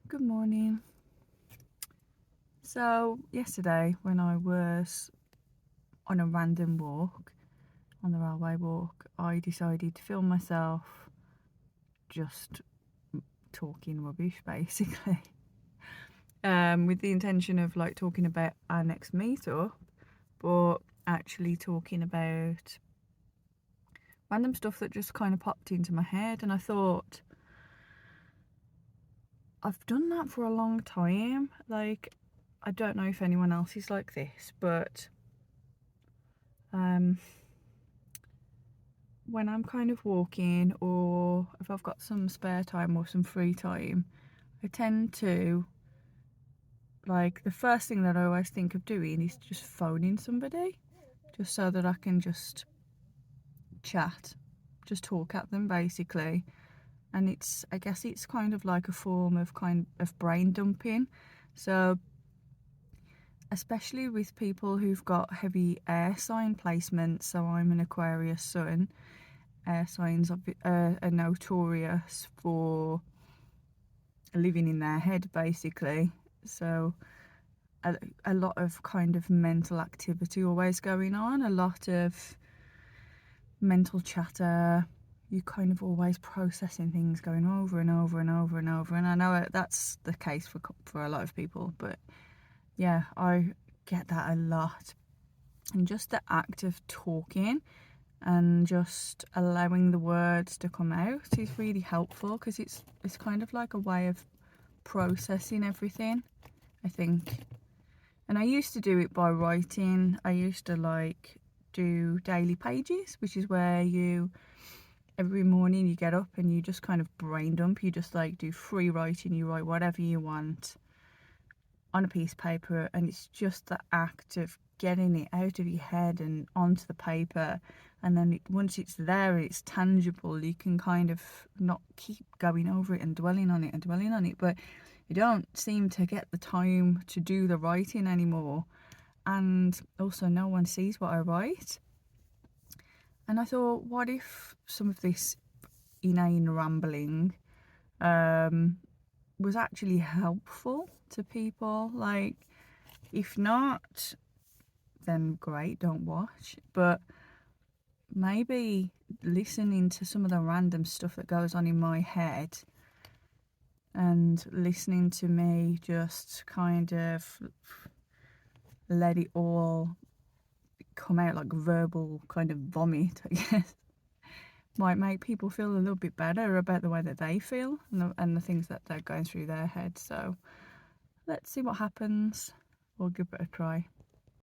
Good morning. So yesterday when I was on a random walk, on the railway walk, I decided to film myself just talking rubbish basically. With the intention of like talking about our next meetup, but actually talking about random stuff that just kind of popped into my head, and I thought I've done that for a long time. Like, I don't know if anyone else is like this, but when I'm kind of walking, or if I've got some spare time or some free time, I tend to, like, the first thing that I always think of doing is just phoning somebody, just so that I can just chat, just talk at them basically. And I guess it's kind of like a form of brain dumping. So especially with people who've got heavy air sign placements, so I'm an Aquarius sun. Air signs are notorious for living in their head basically, so a lot of kind of mental activity always going on, a lot of mental chatter. You kind of always processing things, going over and over and over and over, and I know that's the case for a lot of people, but yeah, I get that a lot. And just the act of talking and just allowing the words to come out is really helpful, because it's kind of like a way of processing everything, I think. And I used to do it by writing. I used to like do daily pages, which is where you every morning you get up and you just kind of brain dump. You just like do free writing. You write whatever you want on a piece of paper, and it's just the act of getting it out of your head and onto the paper. And then once it's there, it's tangible, you can kind of not keep going over it and dwelling on it, but you don't seem to get the time to do the writing anymore. And also, no one sees what I write. And I thought, what if some of this inane rambling was actually helpful to people? Like, if not, then great, don't watch. But maybe listening to some of the random stuff that goes on in my head, and listening to me just kind of let it all come out like verbal kind of vomit, I guess, might make people feel a little bit better about the way that they feel and the things that they're going through their head. So let's see what happens. We'll give it a try.